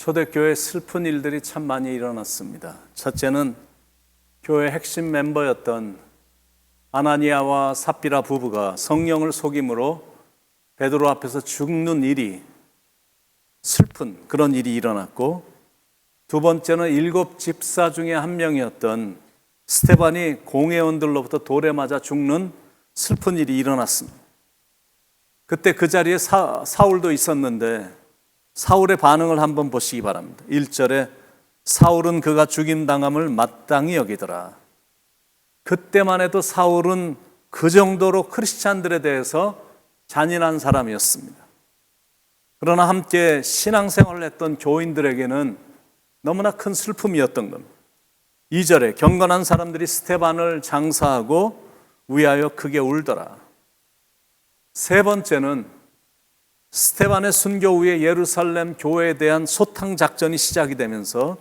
초대교회 슬픈 일들이 참 많이 일어났습니다. 첫째는 교회 핵심 멤버였던 아나니아와 삽비라 부부가 성령을 속임으로 베드로 앞에서 죽는 일이, 슬픈 그런 일이 일어났고, 두 번째는 7 집사 중에 한 명이었던 스데반이 공회원들로부터 돌에 맞아 죽는 슬픈 일이 일어났습니다. 그때 그 자리에 사울도 있었는데 사울의 반응을 한번 보시기 바랍니다. 1절에 사울은 그가 죽임당함을 마땅히 여기더라. 그때만 해도 사울은 그 정도로 크리스찬들에 대해서 잔인한 사람이었습니다. 그러나 함께 신앙생활을 했던 교인들에게는 너무나 큰 슬픔이었던 겁니다. 2절에 경건한 사람들이 스데반을 장사하고 위하여 크게 울더라. 세 번째는 스데반의 순교 후에 예루살렘 교회에 대한 소탕 작전이 시작이 되면서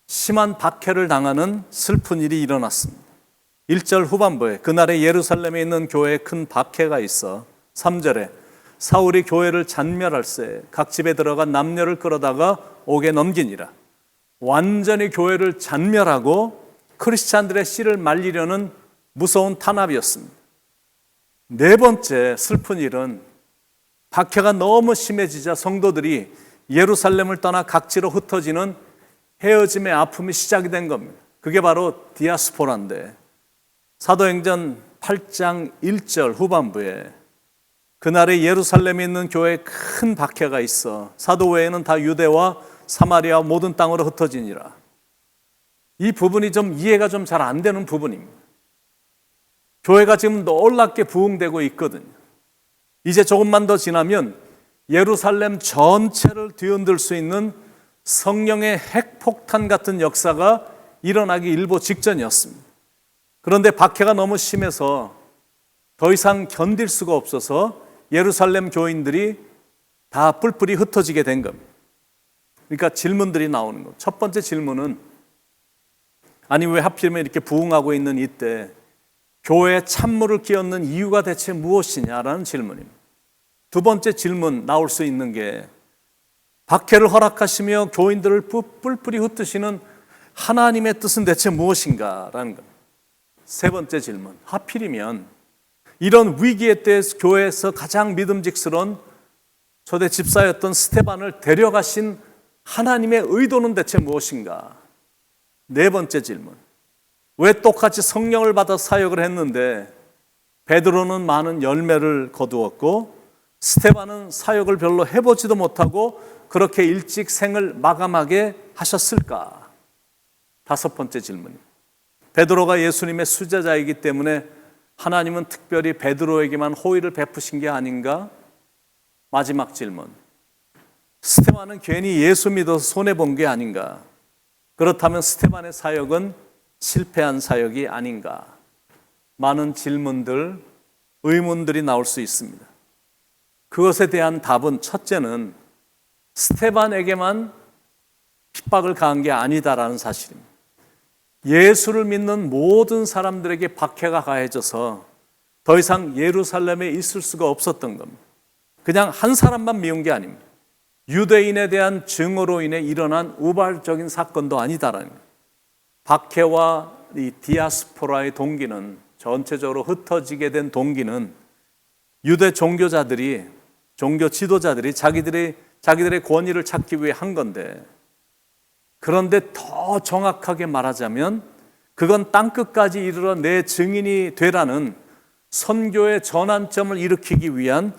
심한 박해를 당하는 슬픈 일이 일어났습니다. 1절 후반부에 그날에 예루살렘에 있는 교회에 큰 박해가 있어 3절에 사울이 교회를 잔멸할세 각 집에 들어가 남녀를 끌어다가 옥에 넘기니라. 완전히 교회를 잔멸하고 크리스찬들의 씨를 말리려는 무서운 탄압이었습니다. 네 번째 슬픈 일은 박해가 너무 심해지자 성도들이 예루살렘을 떠나 각지로 흩어지는 헤어짐의 아픔이 시작이 된 겁니다. 그게 바로 디아스포라인데 사도행전 8장 1절 후반부에 그날에 예루살렘에 있는 교회에 큰 박해가 있어 사도 외에는 다 유대와 사마리아 모든 땅으로 흩어지니라. 이 부분이 좀 이해가 좀 잘 안 되는 부분입니다. 교회가 지금 놀랍게 부흥되고 있거든요. 이제 조금만 더 지나면 예루살렘 전체를 뒤흔들 수 있는 성령의 핵폭탄 같은 역사가 일어나기 일보 직전이었습니다. 그런데 박해가 너무 심해서 더 이상 견딜 수가 없어서 예루살렘 교인들이 다 뿔뿔이 흩어지게 된 겁니다. 그러니까 질문들이 나오는 겁니다. 첫 번째 질문은 아니 왜 하필이면 이렇게 부흥하고 있는 이때 교회에 찬물을 끼얹는 이유가 대체 무엇이냐라는 질문입니다. 두 번째 질문 나올 수 있는 게 박해를 허락하시며 교인들을 뿔뿔이 흩으시는 하나님의 뜻은 대체 무엇인가라는 겁니다. 세 번째 질문, 하필이면 이런 위기의 때 교회에서 가장 믿음직스러운 초대 집사였던 스데반을 데려가신 하나님의 의도는 대체 무엇인가? 네 번째 질문, 왜 똑같이 성령을 받아 사역을 했는데 베드로는 많은 열매를 거두었고 스데반은 사역을 별로 해보지도 못하고 그렇게 일찍 생을 마감하게 하셨을까? 다섯 번째 질문입니다. 베드로가 예수님의 수제자이기 때문에 하나님은 특별히 베드로에게만 호의를 베푸신 게 아닌가? 마지막 질문, 스데반은 괜히 예수 믿어서 손해본 게 아닌가? 그렇다면 스데반의 사역은 실패한 사역이 아닌가? 많은 질문들, 의문들이 나올 수 있습니다. 그것에 대한 답은 첫째는 스데반에게만 핍박을 가한 게 아니다라는 사실입니다. 예수를 믿는 모든 사람들에게 박해가 가해져서 더 이상 예루살렘에 있을 수가 없었던 겁니다. 그냥 한 사람만 미운 게 아닙니다. 유대인에 대한 증오로 인해 일어난 우발적인 사건도 아니다라는 거예요. 박해와 이 디아스포라의 동기는, 전체적으로 흩어지게 된 동기는 유대 종교자들이, 종교 지도자들이 자기들의 권위를 찾기 위해 한 건데, 그런데 더 정확하게 말하자면 그건 땅끝까지 이르러 내 증인이 되라는 선교의 전환점을 일으키기 위한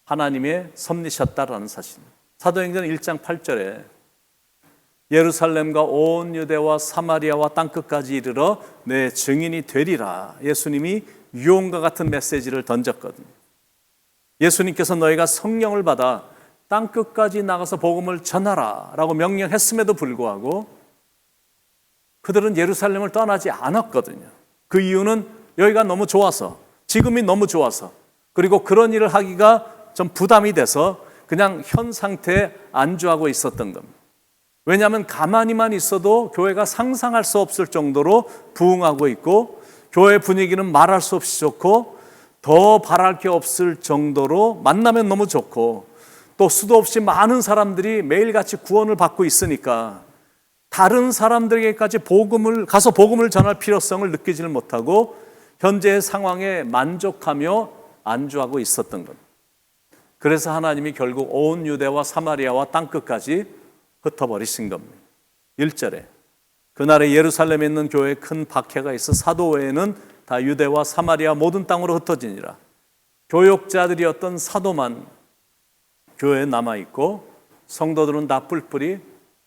하나님의 섭리셨다라는 사실입니다. 사도행전 1장 8절에 예루살렘과 온 유대와 사마리아와 땅끝까지 이르러 내 증인이 되리라, 예수님이 유언과 같은 메시지를 던졌거든요. 예수님께서 너희가 성령을 받아 땅끝까지 나가서 복음을 전하라 라고 명령했음에도 불구하고 그들은 예루살렘을 떠나지 않았거든요. 그 이유는 여기가 너무 좋아서, 지금이 너무 좋아서, 그리고 그런 일을 하기가 좀 부담이 돼서 그냥 현 상태에 안주하고 있었던 겁니다. 왜냐하면 가만히만 있어도 교회가 상상할 수 없을 정도로 부흥하고 있고 교회 분위기는 말할 수 없이 좋고 더 바랄 게 없을 정도로 만나면 너무 좋고 또 수도 없이 많은 사람들이 매일같이 구원을 받고 있으니까 다른 사람들에게까지 복음을 전할 필요성을 느끼지를 못하고 현재의 상황에 만족하며 안주하고 있었던 것. 그래서 하나님이 결국 온 유대와 사마리아와 땅끝까지 흩어버리신 겁니다. 1절에 그날에 예루살렘에 있는 교회에 큰 박해가 있어 사도 외에는 다 유대와 사마리아 모든 땅으로 흩어지니라. 교역자들이었던 사도만 교회에 남아있고 성도들은 다 뿔뿔이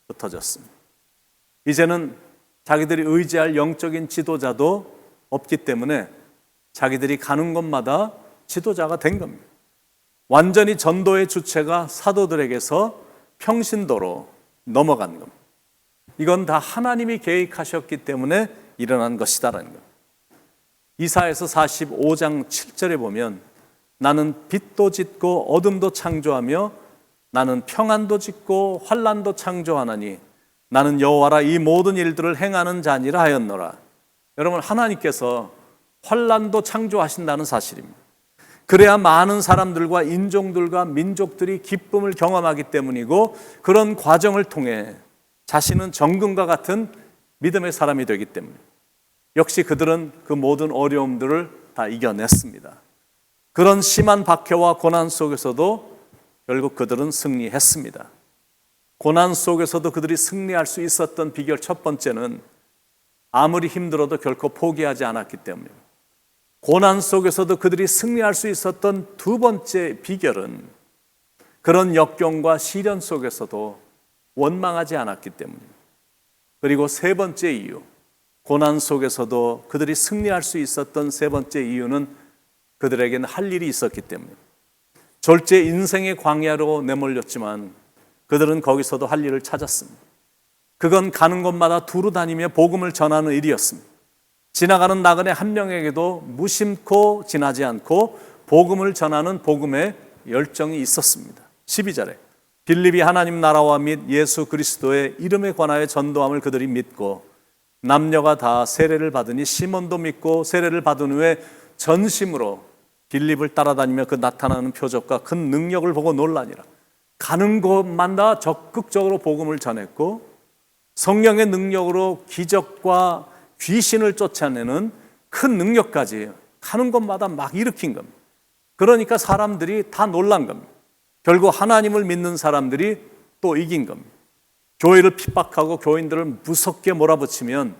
흩어졌습니다. 이제는 자기들이 의지할 영적인 지도자도 없기 때문에 자기들이 가는 곳마다 지도자가 된 겁니다. 완전히 전도의 주체가 사도들에게서 평신도로 넘어간 겁니다. 이건 다 하나님이 계획하셨기 때문에 일어난 것이다라는 겁니다. 이사야서 45장 7절에 보면 나는 빛도 짓고 어둠도 창조하며 나는 평안도 짓고 환난도 창조하나니 나는 여호와라 이 모든 일들을 행하는 자니라 하였노라. 여러분, 하나님께서 환난도 창조하신다는 사실입니다. 그래야 많은 사람들과 인종들과 민족들이 기쁨을 경험하기 때문이고 그런 과정을 통해 자신은 정금과 같은 믿음의 사람이 되기 때문입니다. 역시 그들은 그 모든 어려움들을 다 이겨냈습니다. 그런 심한 박해와 고난 속에서도 결국 그들은 승리했습니다. 고난 속에서도 그들이 승리할 수 있었던 비결 첫 번째는 아무리 힘들어도 결코 포기하지 않았기 때문입니다. 고난 속에서도 그들이 승리할 수 있었던 두 번째 비결은 그런 역경과 시련 속에서도 원망하지 않았기 때문입니다. 그리고 세 번째 이유, 고난 속에서도 그들이 승리할 수 있었던 세 번째 이유는 그들에게는 할 일이 있었기 때문입니다. 졸제 인생의 광야로 내몰렸지만 그들은 거기서도 할 일을 찾았습니다. 그건 가는 곳마다 두루 다니며 복음을 전하는 일이었습니다. 지나가는 나그네 한 명에게도 무심코 지나지 않고 복음을 전하는 복음의 열정이 있었습니다. 12절에 빌립이 하나님 나라와 및 예수 그리스도의 이름에 관하여 전도함을 그들이 믿고 남녀가 다 세례를 받으니 시몬도 믿고 세례를 받은 후에 전심으로 빌립을 따라다니며 그 나타나는 표적과 큰 능력을 보고 놀라니라. 가는 곳마다 적극적으로 복음을 전했고 성령의 능력으로 기적과 귀신을 쫓아내는 큰 능력까지 가는 곳마다 막 일으킨 겁니다. 그러니까 사람들이 다 놀란 겁니다. 결국 하나님을 믿는 사람들이 또 이긴 겁니다. 교회를 핍박하고 교인들을 무섭게 몰아붙이면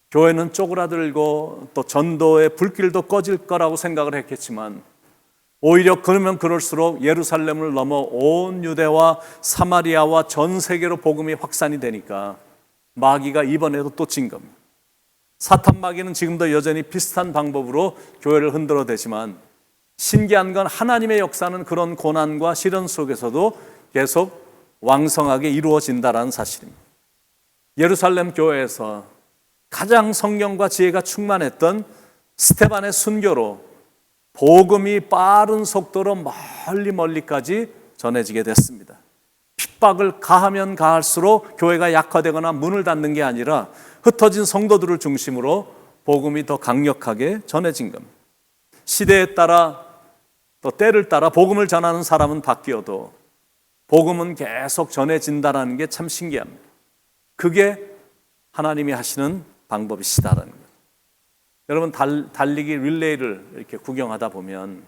교회는 쪼그라들고 또 전도의 불길도 꺼질 거라고 생각을 했겠지만 오히려 그러면 그럴수록 예루살렘을 넘어 온 유대와 사마리아와 전 세계로 복음이 확산이 되니까 마귀가 이번에도 또 진 겁니다. 사탄 마귀는 지금도 여전히 비슷한 방법으로 교회를 흔들어대지만 신기한 건 하나님의 역사는 그런 고난과 시련 속에서도 계속 왕성하게 이루어진다는 사실입니다. 예루살렘 교회에서 가장 성령과 지혜가 충만했던 스데반의 순교로 복음이 빠른 속도로 멀리까지 전해지게 됐습니다. 핍박을 가하면 가할수록 교회가 약화되거나 문을 닫는 게 아니라 흩어진 성도들을 중심으로 복음이 더 강력하게 전해진 겁니다. 시대에 따라 또 때를 따라 복음을 전하는 사람은 바뀌어도 복음은 계속 전해진다는 게 참 신기합니다. 그게 하나님이 하시는 방법이시다라는 거예요. 여러분, 달리기 릴레이를 이렇게 구경하다 보면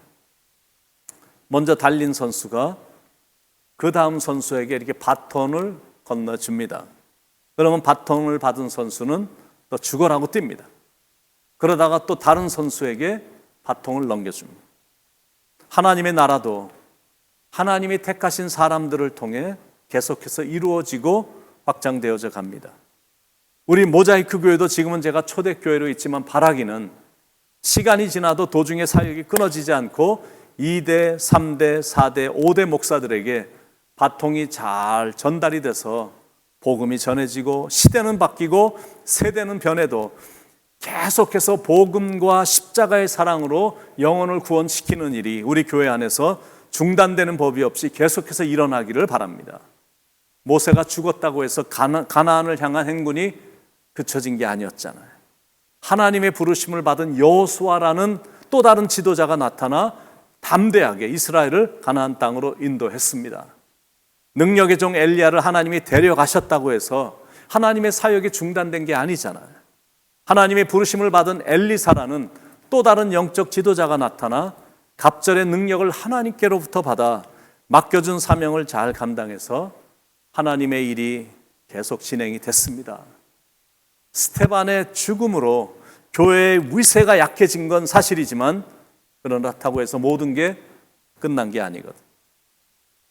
먼저 달린 선수가 그 다음 선수에게 이렇게 바톤을 건너줍니다. 그러면 바톤을 받은 선수는 또 죽어라고 뜁니다. 그러다가 또 다른 선수에게 바통을 넘겨줍니다. 하나님의 나라도 하나님이 택하신 사람들을 통해 계속해서 이루어지고 확장되어져 갑니다. 우리 모자이크 교회도 지금은 제가 초대교회로 있지만 바라기는 시간이 지나도 도중에 사역이 끊어지지 않고 2대, 3대, 4대, 5대 목사들에게 바통이 잘 전달이 돼서 복음이 전해지고 시대는 바뀌고 세대는 변해도 계속해서 복음과 십자가의 사랑으로 영혼을 구원시키는 일이 우리 교회 안에서 중단되는 법이 없이 계속해서 일어나기를 바랍니다. 모세가 죽었다고 해서 가나안을 향한 행군이 그쳐진 게 아니었잖아요. 하나님의 부르심을 받은 여호수아라는 또 다른 지도자가 나타나 담대하게 이스라엘을 가나안 땅으로 인도했습니다. 능력의 종 엘리야를 하나님이 데려가셨다고 해서 하나님의 사역이 중단된 게 아니잖아요. 하나님의 부르심을 받은 엘리사라는 또 다른 영적 지도자가 나타나 갑절의 능력을 하나님께로부터 받아 맡겨준 사명을 잘 감당해서 하나님의 일이 계속 진행이 됐습니다. 스데반의 죽음으로 교회의 위세가 약해진 건 사실이지만 그렇다고 해서 모든 게 끝난 게 아니거든.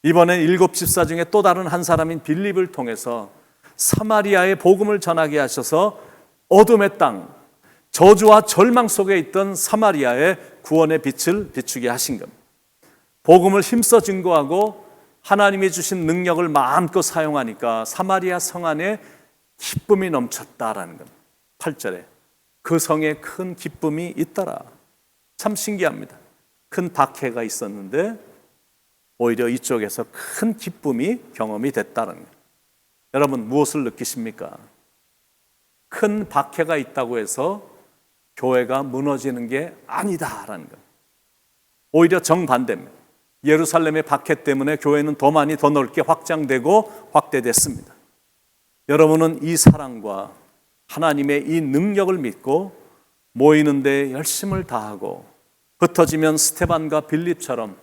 이번에 7 집사 중에 또 다른 한 사람인 빌립을 통해서 사마리아에 복음을 전하게 하셔서 어둠의 땅, 저주와 절망 속에 있던 사마리아에 구원의 빛을 비추게 하신 겁니다. 복음을 힘써 증거하고 하나님이 주신 능력을 마음껏 사용하니까 사마리아 성 안에 기쁨이 넘쳤다라는 겁니다. 8절에 그 성에 큰 기쁨이 있더라. 참 신기합니다. 큰 박해가 있었는데 오히려 이쪽에서 큰 기쁨이 경험이 됐다는 거예요. 여러분 무엇을 느끼십니까? 큰 박해가 있다고 해서 교회가 무너지는 게 아니다라는 거예요. 오히려 정반대입니다. 예루살렘의 박해 때문에 교회는 더 많이 더 넓게 확장되고 확대됐습니다. 여러분은 이 사랑과 하나님의 이 능력을 믿고 모이는 데 열심을 다하고 흩어지면 스데반과 빌립처럼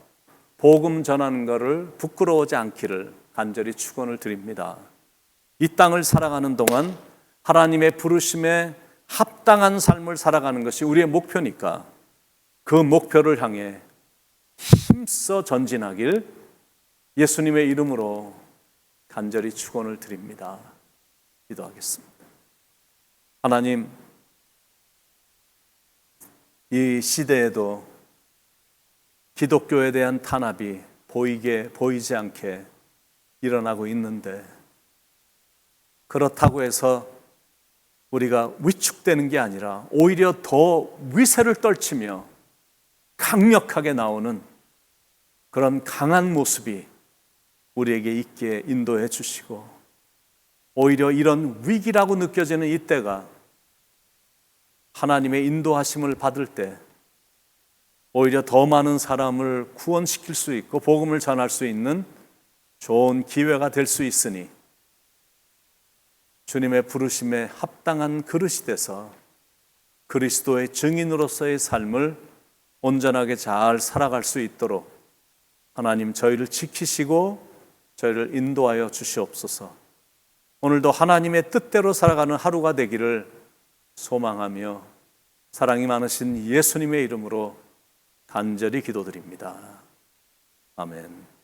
복음 전하는 것을 부끄러워하지 않기를 간절히 축원을 드립니다. 이 땅을 살아가는 동안 하나님의 부르심에 합당한 삶을 살아가는 것이 우리의 목표니까 그 목표를 향해 힘써 전진하길 예수님의 이름으로 간절히 축원을 드립니다. 기도하겠습니다. 하나님, 이 시대에도 기독교에 대한 탄압이 보이지 않게 일어나고 있는데 그렇다고 해서 우리가 위축되는 게 아니라 오히려 더 위세를 떨치며 강력하게 나오는 그런 강한 모습이 우리에게 있게 인도해 주시고 오히려 이런 위기라고 느껴지는 이때가 하나님의 인도하심을 받을 때 오히려 더 많은 사람을 구원시킬 수 있고 복음을 전할 수 있는 좋은 기회가 될 수 있으니 주님의 부르심에 합당한 그릇이 돼서 그리스도의 증인으로서의 삶을 온전하게 잘 살아갈 수 있도록 하나님 저희를 지키시고 저희를 인도하여 주시옵소서. 오늘도 하나님의 뜻대로 살아가는 하루가 되기를 소망하며 사랑이 많으신 예수님의 이름으로 간절히 기도드립니다. 아멘.